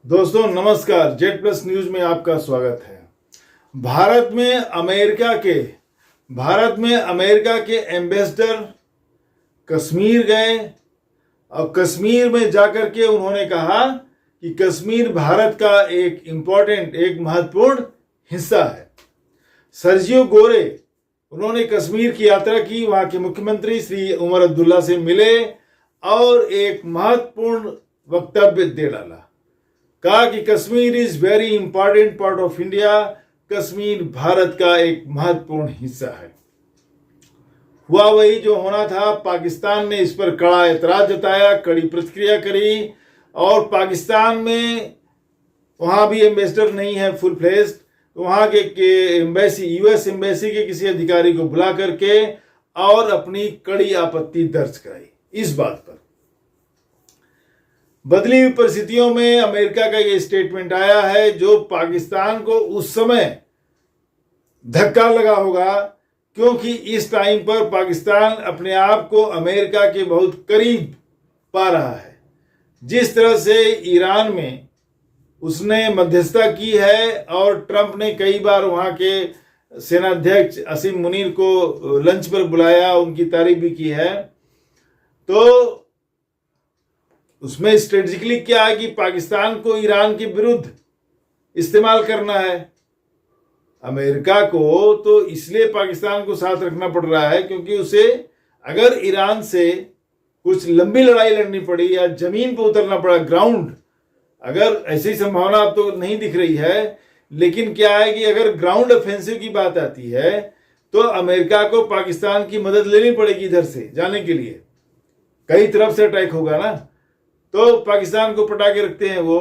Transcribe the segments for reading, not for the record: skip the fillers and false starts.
दोस्तों नमस्कार, jet plus news में आपका स्वागत है। भारत में अमेरिका के एम्बेसडर कश्मीर गए और कश्मीर में जाकर के उन्होंने कहा कि कश्मीर भारत का एक महत्वपूर्ण हिस्सा है। सर्जियो गोरे उन्होंने कश्मीर की यात्रा की, वहां के मुख्यमंत्री श्री उमर अब्दुल्ला से मिले और एक महत्वपूर्ण वक्तव्य दे डाला। कहा कि Kashmir is very important part of India, Kashmir Bharat का एक महत्वपूर्ण हिस्सा है। हुआ वही जो होना था। पाकिस्तान ने इस पर कड़ा ऐतराज जताया, कड़ी प्रतिक्रिया करी और पाकिस्तान में वहां भी एम्बेसडर नहीं है फुल फ्लेज्ड, तो वहां के एम्बेसी, यूएस एम्बेसी के किसी अधिकारी को बुला करके और अपनी कड़ी आपत्ति दर्ज कराई इस बात पर। बदली हुई परिस्थितियों में अमेरिका का यह स्टेटमेंट आया है जो पाकिस्तान को उस समय धक्का लगा होगा, क्योंकि इस टाइम पर पाकिस्तान अपने आप को अमेरिका के बहुत करीब पा रहा है। जिस तरह से ईरान में उसने मध्यस्थता की है और ट्रंप ने कई बार वहां के सेनाध्यक्ष असीम मुनीर को लंच पर बुलाया, उनकी तारीफ भी की है, तो उसमें स्ट्रेटेजिकली क्या है कि पाकिस्तान को ईरान के विरुद्ध इस्तेमाल करना है। अमेरिका को तो इसलिए पाकिस्तान को साथ रखना पड़ रहा है क्योंकि उसे अगर ईरान से कुछ लंबी लड़ाई लड़नी पड़ी या जमीन पर उतरना पड़ा, ग्राउंड, अगर ऐसी संभावना अब तो नहीं दिख रही है, लेकिन क्या है कि अगर ग्राउंड ऑफेंसिव की बात आती है तो अमेरिका को पाकिस्तान की मदद लेनी पड़ेगी इधर से जाने के लिए। कई तरफ से अटैक होगा ना, तो पाकिस्तान को पटा के रखते हैं। वो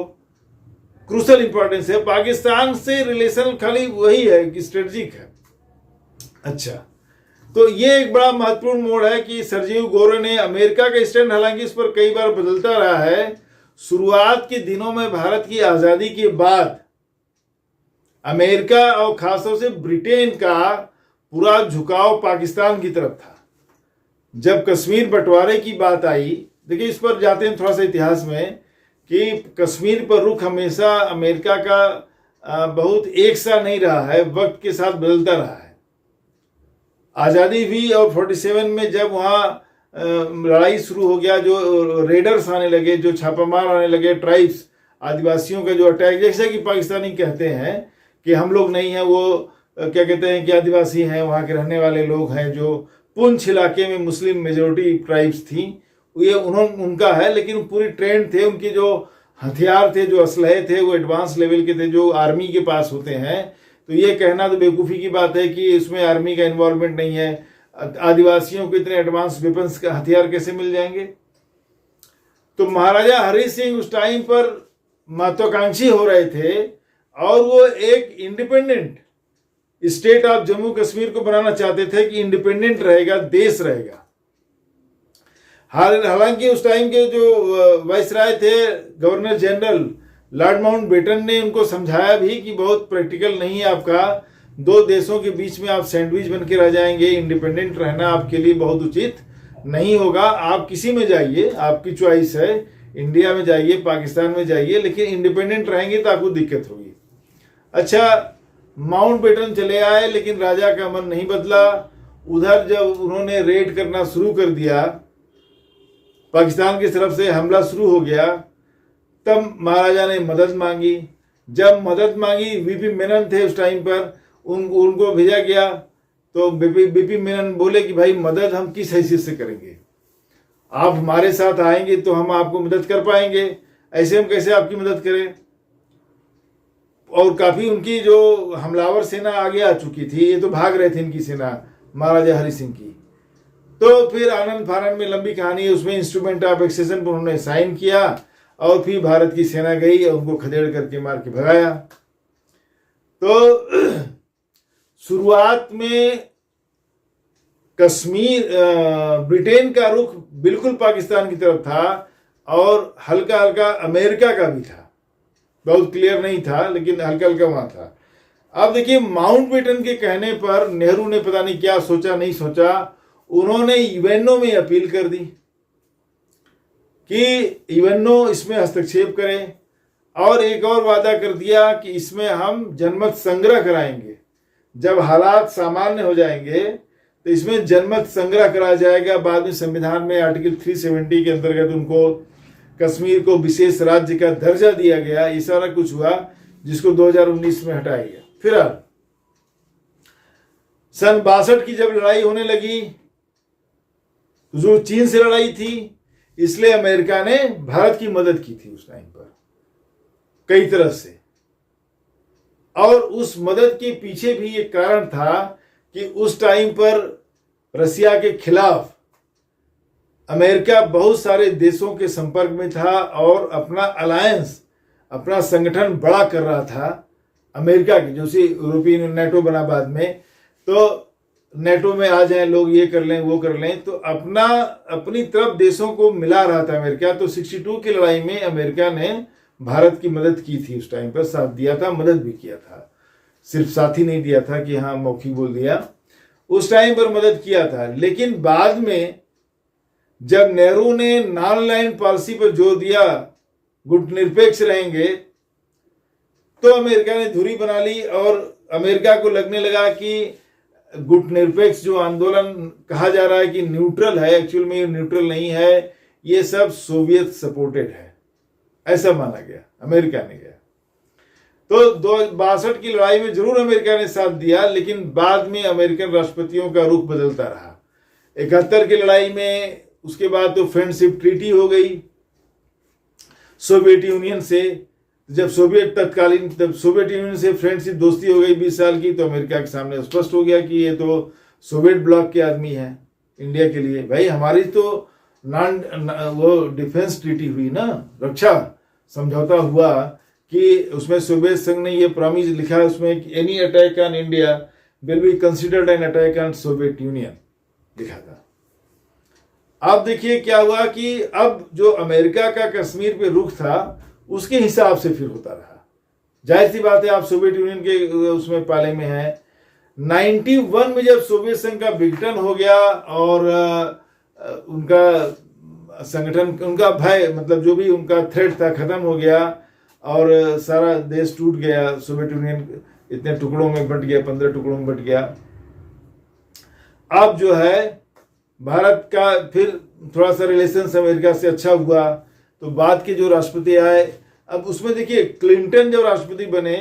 क्रूशल इंपॉर्टेंस है। पाकिस्तान से रिलेशन खाली वही है कि स्ट्रेटेजिक है। अच्छा, तो ये एक बड़ा महत्वपूर्ण मोड़ है कि सर्जियो गोरे ने अमेरिका का स्टैंड हालांकि इस पर कई बार बदलता रहा है। शुरुआत के दिनों में भारत की आजादी के बाद अमेरिका और खासतौर से ब्रिटेन का पूरा झुकाव पाकिस्तान की तरफ था। जब कश्मीर बंटवारे की बात आई, देखिए इस पर जाते हैं थोड़ा सा इतिहास में, कि कश्मीर पर रुख हमेशा अमेरिका का बहुत एक सा नहीं रहा है, वक्त के साथ बदलता रहा है। आज़ादी हुई और 47 में जब वहाँ लड़ाई शुरू हो गया, जो रेडर्स आने लगे, जो छापामार आने लगे, ट्राइब्स, आदिवासियों का जो अटैक, जैसे कि पाकिस्तानी कहते हैं कि हम लोग नहीं हैं, वो क्या कहते हैं कि आदिवासी हैं, वहाँ के रहने वाले लोग हैं, जो पुंछ इलाके में मुस्लिम मेजोरिटी ट्राइब्स थी, ये उनका है। लेकिन पूरी ट्रेंड थे, उनके जो हथियार थे, जो असलहे थे, वो एडवांस लेवल के थे जो आर्मी के पास होते हैं। तो ये कहना तो बेवकूफ़ी की बात है कि इसमें आर्मी का इन्वॉल्वमेंट नहीं है। आदिवासियों को इतने एडवांस वेपन्स का हथियार कैसे मिल जाएंगे? तो महाराजा हरि सिंह उस टाइम पर महत्वाकांक्षी हो रहे थे और वो एक independent state of Jammu Kashmir को बनाना चाहते थे कि इंडिपेंडेंट रहेगा, देश रहेगा। हालांकि उस टाइम के जो वाइसराय थे, गवर्नर जनरल लॉर्ड माउंटबेटन ने उनको समझाया भी कि बहुत प्रैक्टिकल नहीं है आपका, दो देशों के बीच में आप सैंडविच बन के रह जाएंगे, इंडिपेंडेंट रहना आपके लिए बहुत उचित नहीं होगा। आप किसी में जाइए, आपकी चॉइस है, इंडिया में जाइए, पाकिस्तान में जाइए, लेकिन इंडिपेंडेंट रहेंगे तो आपको दिक्कत होगी। अच्छा, माउंटबेटन चले आए, लेकिन राजा का मन नहीं बदला। उधर जब उन्होंने रेड करना शुरू कर दिया, पाकिस्तान की तरफ से हमला शुरू हो गया, तब महाराजा ने मदद मांगी। जब मदद मांगी, बीपी मेनन थे उस टाइम पर, उनको भेजा गया। तो बीपी मेनन बोले कि भाई मदद हम किस हैसियत से करेंगे, आप हमारे साथ आएंगे तो हम आपको मदद कर पाएंगे, ऐसे हम कैसे आपकी मदद करें। और काफी उनकी जो हमलावर सेना आगे आ चुकी थी, ये तो भाग रहे थे इनकी सेना, महाराजा हरि सिंह की। तो फिर आनंद फानंद में लंबी कहानी है, उसमें इंस्ट्रूमेंट ऑफ एक्सेशन पर उन्होंने साइन किया और फिर भारत की सेना गई और उनको खदेड़ करके मार के भगाया। तो शुरुआत में कश्मीर, ब्रिटेन का रुख बिल्कुल पाकिस्तान की तरफ था और हल्का हल्का अमेरिका का भी था, बहुत क्लियर नहीं था लेकिन हल्का हल्का वहां था। अब देखिए, माउंटबेटन के कहने पर नेहरू ने पता नहीं क्या सोचा नहीं सोचा, उन्होंने यूएनओ में अपील कर दी कि यूएनओ इसमें हस्तक्षेप करे और एक और वादा कर दिया कि इसमें हम जनमत संग्रह कराएंगे। जब हालात सामान्य हो जाएंगे तो इसमें जनमत संग्रह कराया जाएगा। बाद में संविधान में आर्टिकल 370 के अंतर्गत उनको कश्मीर को विशेष राज्य का दर्जा दिया गया। ये सारा कुछ हुआ जिसको 2019 में हटाया गया। फिर सन 62 की जब लड़ाई होने लगी, जो चीन से लड़ाई थी, इसलिए अमेरिका ने भारत की मदद की थी उस टाइम पर कई तरह से। और उस मदद के पीछे भी एक कारण था कि उस टाइम पर रसिया के खिलाफ अमेरिका बहुत सारे देशों के संपर्क में था और अपना अलायंस, अपना संगठन बड़ा कर रहा था अमेरिका के, जो सी यूरोपियन नेटो बना बाद में। तो नेटो में आ जाएं लोग, ये कर लें वो कर लें, तो अपनी तरफ देशों को मिला रहा था अमेरिका। तो 62 की लड़ाई में अमेरिका ने भारत की मदद की थी। उस टाइम पर साथ दिया था, मदद भी किया था, सिर्फ साथ ही नहीं दिया था कि हाँ मौखिक बोल दिया, उस टाइम पर मदद किया था। लेकिन बाद में जब नेहरू ने नॉन अलाइंड पॉलिसी पर जोर दिया, गुटनिरपेक्ष रहेंगे, तो अमेरिका ने धुरी बना ली और अमेरिका को लगने लगा कि गुटनिरपेक्ष जो आंदोलन कहा जा रहा है कि न्यूट्रल है, एक्चुअल में ये न्यूट्रल नहीं है, ये सब सोवियत सपोर्टेड है, ऐसा माना गया, अमेरिका ने गया। तो 62 की लड़ाई में जरूर अमेरिका ने साथ दिया, लेकिन बाद में अमेरिकन राष्ट्रपतियों का रुख बदलता रहा। 71 की लड़ाई में, उसके बाद तो फ्रेंडशिप ट्रीटी हो गई सोवियत यूनियन से। जब सोवियत यूनियन से फ्रेंडशिप दोस्ती हो गई 20 साल की, तो अमेरिका के सामने स्पष्ट हो गया कि ये तो सोवियत ब्लॉक के आदमी है इंडिया के लिए। भाई हमारी तो वो डिफेंस ट्रीटी हुई ना, रक्षा समझौता हुआ कि उसमें सोवियत संघ ने ये प्रॉमिस लिखा है उसमें कि any attack on India will be considered an attack on Soviet union, लिखा था। अब देखिए क्या हुआ कि अब जो अमेरिका का कश्मीर पे रुख था उसके हिसाब से फिर होता रहा। जाहिर सी बात है, आप सोवियत यूनियन के उसमें पाले में है। 91 में जब सोवियत संघ का विघटन हो गया और उनका संगठन, उनका भय, मतलब जो भी उनका थ्रेट था, खत्म हो गया और सारा देश टूट गया। सोवियत यूनियन इतने टुकड़ों में बंट गया, 15 टुकड़ों में बंट गया। अब जो है भारत का फिर थोड़ा सा रिलेशन अमेरिका से अच्छा हुआ। तो बाद के जो राष्ट्रपति आए, अब उसमें देखिए क्लिंटन जब राष्ट्रपति बने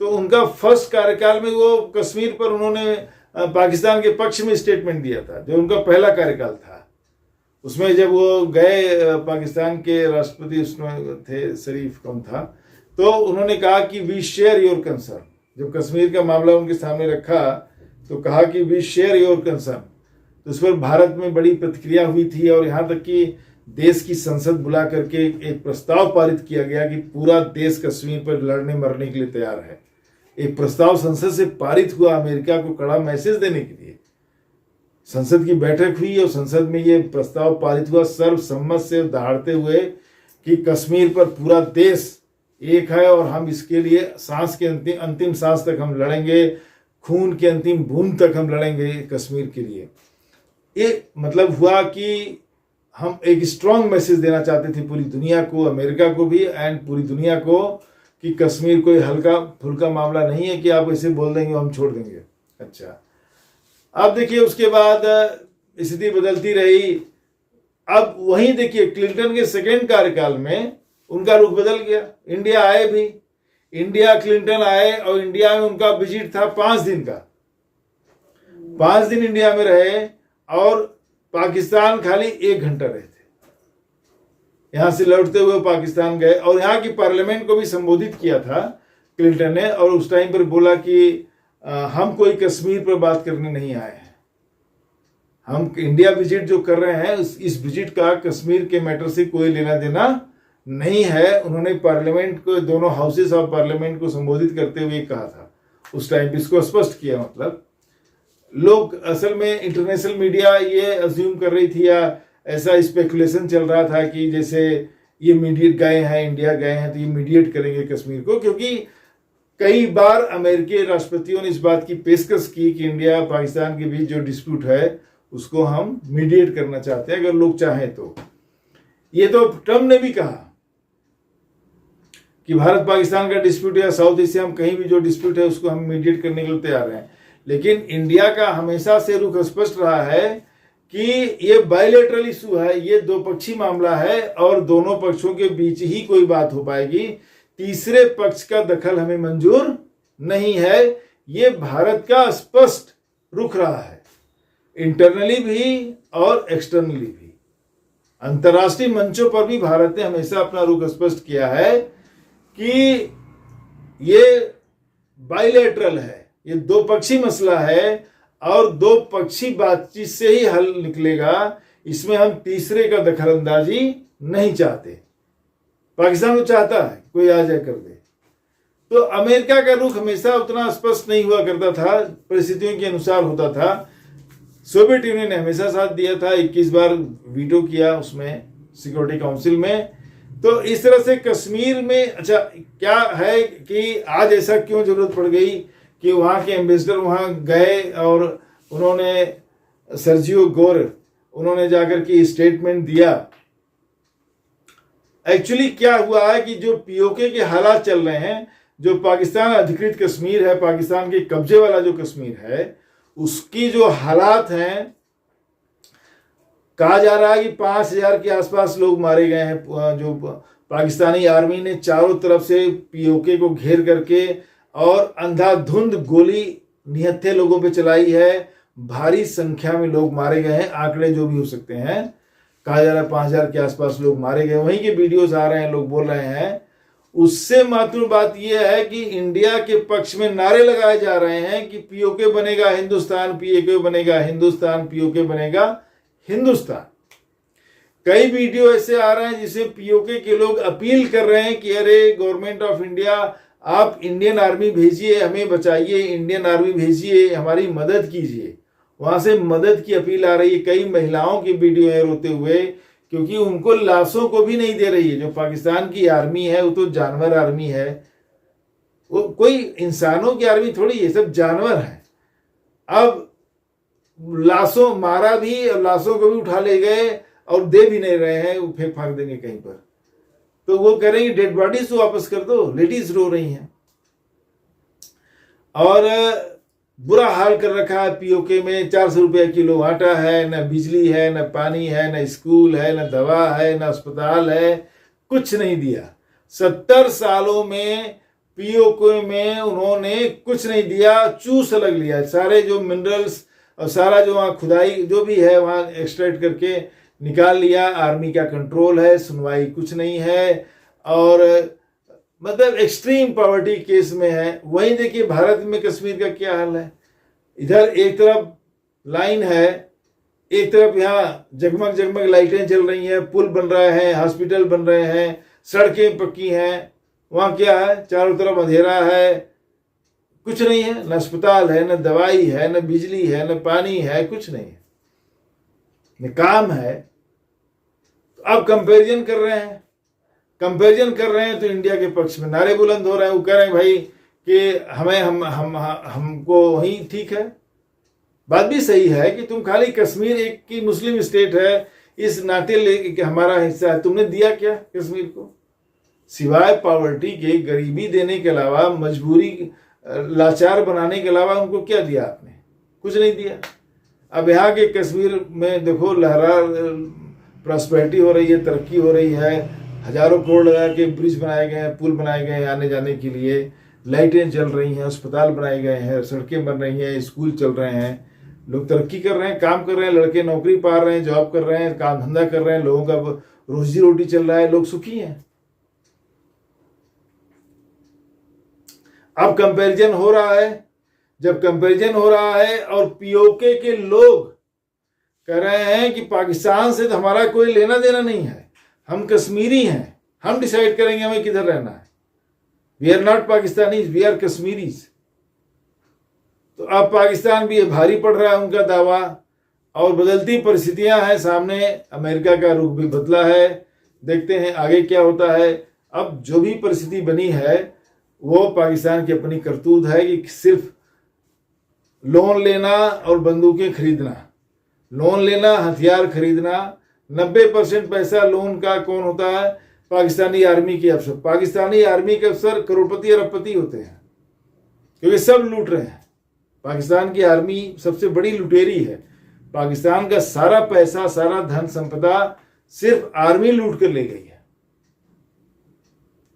तो उनका फर्स्ट कार्यकाल में वो कश्मीर पर उन्होंने पाकिस्तान के पक्ष में स्टेटमेंट दिया था, जो उनका पहला कार्यकाल था। उसमें जब वो गए, पाकिस्तान के राष्ट्रपति उसमें थे, शरीफ कौन था, तो उन्होंने कहा कि वी शेयर योर कंसर्न। जब कश्मीर का मामला उनके सामने रखा तो कहा कि वी शेयर योर कंसर्न। तो उस पर भारत में बड़ी प्रतिक्रिया हुई थी और यहाँ तक कि देश की संसद बुला करके एक प्रस्ताव पारित किया गया कि पूरा देश कश्मीर पर लड़ने मरने के लिए तैयार है। एक प्रस्ताव संसद से पारित हुआ अमेरिका को कड़ा मैसेज देने के लिए। संसद की बैठक हुई और संसद में ये प्रस्ताव पारित हुआ सर्वसम्मत से, दहाड़ते हुए कि कश्मीर पर पूरा देश एक है और हम इसके लिए सांस के अंतिम सांस तक हम लड़ेंगे, खून के अंतिम बूंद तक हम लड़ेंगे कश्मीर के लिए। ये मतलब हुआ कि हम एक स्ट्रॉन्ग मैसेज देना चाहते थे पूरी दुनिया को, अमेरिका को भी एंड पूरी दुनिया को, कि कश्मीर कोई हल्का फुल्का मामला नहीं है कि आप ऐसे बोल देंगे हम छोड़ देंगे। अच्छा, अब देखिए उसके बाद स्थिति बदलती रही। अब वहीं देखिए क्लिंटन के सेकेंड कार्यकाल में उनका रुख बदल गया। इंडिया आए भी, क्लिंटन आए और इंडिया में उनका विजिट था 5 दिन का। 5 दिन इंडिया में रहे और पाकिस्तान खाली 1 घंटा रहे थे। यहां से लौटते हुए पाकिस्तान गए और यहाँ की पार्लियामेंट को भी संबोधित किया था क्लिंटन ने, और उस टाइम पर बोला कि हम कोई कश्मीर पर बात करने नहीं आए हैं, हम इंडिया विजिट जो कर रहे हैं इस विजिट का कश्मीर के मैटर से कोई लेना देना नहीं है। उन्होंने पार्लियामेंट को, दोनों हाउसेस ऑफ पार्लियामेंट को संबोधित करते हुए कहा था उस टाइम, इसको स्पष्ट किया। मतलब लोग असल में इंटरनेशनल मीडिया ये अज्यूम कर रही थी या ऐसा स्पेकुलेशन चल रहा था कि जैसे ये मीडिएट गए हैं, इंडिया गए हैं तो ये मीडिएट करेंगे कश्मीर को, क्योंकि कई बार अमेरिकी राष्ट्रपतियों ने इस बात की पेशकश की कि इंडिया पाकिस्तान के बीच जो डिस्प्यूट है उसको हम मीडिएट करना चाहते हैं अगर लोग चाहें तो। ये तो ट्रम्प ने भी कहा कि भारत पाकिस्तान का डिस्प्यूट या साउथ एशिया में कहीं भी जो डिस्प्यूट है उसको हम मीडिएट करने के लिए तैयार हैं। लेकिन इंडिया का हमेशा से रुख स्पष्ट रहा है कि ये बायलैटरल इशू है, ये दो पक्षी मामला है और दोनों पक्षों के बीच ही कोई बात हो पाएगी। तीसरे पक्ष का दखल हमें मंजूर नहीं है। ये भारत का स्पष्ट रुख रहा है, इंटरनली भी और एक्सटर्नली भी। अंतर्राष्ट्रीय मंचों पर भी भारत ने हमेशा अपना रुख स्पष्ट किया है कि ये बायलैटरल है, ये दो पक्षी मसला है और दो पक्षी बातचीत से ही हल निकलेगा। इसमें हम तीसरे का दखलंदाजी नहीं चाहते। पाकिस्तान को चाहता है कोई आ जाए कर दे। तो अमेरिका का रुख हमेशा उतना स्पष्ट नहीं हुआ करता था, परिस्थितियों के अनुसार होता था। सोवियत यूनियन ने हमेशा साथ दिया था, 21 बार वीटो किया उसमें सिक्योरिटी काउंसिल में। तो इस तरह से कश्मीर में अच्छा क्या है कि आज ऐसा क्यों जरूरत पड़ गई कि वहाँ के एम्बेसडर वहाँ गए और उन्होंने सर्जियो गोर उन्होंने जाकर के स्टेटमेंट दिया। एक्चुअली क्या हुआ है कि जो पीओके के हालात चल रहे हैं, जो पाकिस्तान अधिकृत कश्मीर है, पाकिस्तान के कब्जे वाला जो कश्मीर है, उसकी जो हालात हैं, कहा जा रहा है कि 5000 के आसपास लोग मारे गए हैं। जो पाकिस्तानी आर्मी ने चारों तरफ से पीओके को घेर करके और अंधाधुंध गोली निहत्थे लोगों पे चलाई है। भारी संख्या में लोग मारे गए हैं, आंकड़े जो भी हो सकते हैं। कहा जा रहा है 5000 के आसपास लोग मारे गए। वहीं के वीडियोस आ रहे हैं, लोग बोल रहे हैं। उससे महत्वपूर्ण बात यह है कि इंडिया के पक्ष में नारे लगाए जा रहे हैं कि पीओके बनेगा हिंदुस्तान, पीओके बनेगा हिंदुस्तान, पीओके बनेगा हिंदुस्तान। कई वीडियो ऐसे आ रहे हैं जिसमें पीओके के लोग अपील कर रहे हैं कि अरे गवर्नमेंट ऑफ इंडिया, आप इंडियन आर्मी भेजिए, हमें बचाइए, इंडियन आर्मी भेजिए, हमारी मदद कीजिए। वहां से मदद की अपील आ रही है। कई महिलाओं की वीडियो है रोते हुए, क्योंकि उनको लाशों को भी नहीं दे रही है। जो पाकिस्तान की आर्मी है वो तो जानवर आर्मी है, वो कोई इंसानों की आर्मी थोड़ी, ये सब जानवर है। अब लाशों मारा भी और लाशों को भी उठा ले गए और दे भी नहीं रहे हैं, वो फेंक फाक देंगे कहीं पर। तो वो कह रहे हैं डेड बॉडीज को वापस कर दो। लेडीज रो रही हैं और बुरा हाल कर रखा है। पीओके में 400 रुपया किलो आटा है, न बिजली है, न पानी है, न स्कूल है, न दवा है, न अस्पताल है, कुछ नहीं दिया। 70 सालों में पीओके में उन्होंने कुछ नहीं दिया, चूस अलग लिया। सारे जो मिनरल्स और सारा जो वहाँ खुदाई जो भी है वहाँ एक्सट्रैक्ट करके निकाल लिया। आर्मी का कंट्रोल है, सुनवाई कुछ नहीं है और मतलब एक्सट्रीम पॉवर्टी केस में है। वहीं देखिए भारत में कश्मीर का क्या हाल है। इधर एक तरफ लाइन है, एक तरफ यहाँ जगमग जगमग लाइटें चल रही हैं, पुल बन रहे हैं, हॉस्पिटल बन रहे हैं, सड़कें पक्की हैं। वहाँ क्या है, चारों तरफ अंधेरा है, कुछ नहीं है, न अस्पताल है, न दवाई है, न बिजली है, न पानी है, कुछ नहीं है, न काम है। तो अब कंपैरिजन कर रहे हैं, तो इंडिया के पक्ष में नारे बुलंद हो रहे हैं। वो कह रहे हैं भाई कि हमें हमको वही ठीक है। बात भी सही है कि तुम खाली कश्मीर एक की मुस्लिम स्टेट है, इस नाते ले हमारा हिस्सा है। तुमने दिया क्या कश्मीर को? सिवाय पॉवर्टी के, गरीबी देने के अलावा, मजबूरी लाचार बनाने के अलावा उनको क्या दिया आपने? कुछ नहीं दिया। अब यहाँ के कश्मीर में देखो लहरा प्रॉस्पेरिटी हो रही है, तरक्की हो रही है। हजारों करोड़ लगा के ब्रिज बनाए गए हैं, पुल बनाए गए हैं आने जाने के लिए, लाइटें चल रही हैं, अस्पताल बनाए गए हैं, सड़कें बन रही हैं, स्कूल चल रहे हैं, लोग तरक्की कर रहे हैं, काम कर रहे हैं, लड़के नौकरी पा रहे हैं, जॉब कर रहे हैं, काम धंधा कर रहे हैं, लोगों का रोजी रोटी चल रहा है, लोग सुखी हैं। अब कंपैरिजन हो रहा है। जब कंपैरिजन हो रहा है और पीओके के लोग कह रहे हैं कि पाकिस्तान से तो हमारा कोई लेना देना नहीं है, हम कश्मीरी हैं, हम डिसाइड करेंगे हमें किधर रहना है, we are not Pakistanis, we are Kashmiris. तो अब पाकिस्तान भी भारी पड़ रहा है उनका दावा और बदलती परिस्थितियां हैं सामने। अमेरिका का रुख भी बदला है, देखते हैं आगे क्या होता है। अब जो भी परिस्थिति बनी है वो पाकिस्तान की अपनी करतूत है कि सिर्फ लोन लेना और बंदूकें खरीदना, लोन लेना, हथियार खरीदना। 90% पैसा लोन का कौन होता है? पाकिस्तानी आर्मी के अफसर। पाकिस्तानी आर्मी के अफसर करोड़पति अरबपति होते हैं, क्योंकि सब लूट रहे हैं। पाकिस्तान की आर्मी सबसे बड़ी लुटेरी है। पाकिस्तान का सारा पैसा, सारा धन संपदा सिर्फ आर्मी लूट कर ले गई है।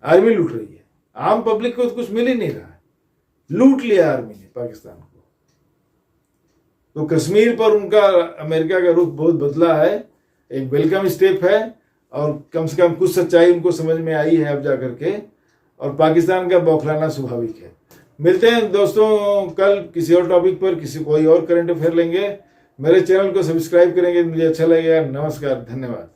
आर्मी लूट रही है, आम पब्लिक को तो कुछ मिल ही नहीं रहा है। लूट लिया आर्मी ने पाकिस्तान को। तो कश्मीर पर उनका अमेरिका का रुख बहुत बदला है, एक वेलकम स्टेप है, और कम से कम कुछ सच्चाई उनको समझ में आई है अब जा करके, और पाकिस्तान का बौखलाना स्वाभाविक है। मिलते हैं दोस्तों कल किसी और टॉपिक पर, कोई और करंट अफेयर लेंगे। मेरे चैनल को सब्सक्राइब करेंगे, मुझे अच्छा लगेगा। नमस्कार, धन्यवाद।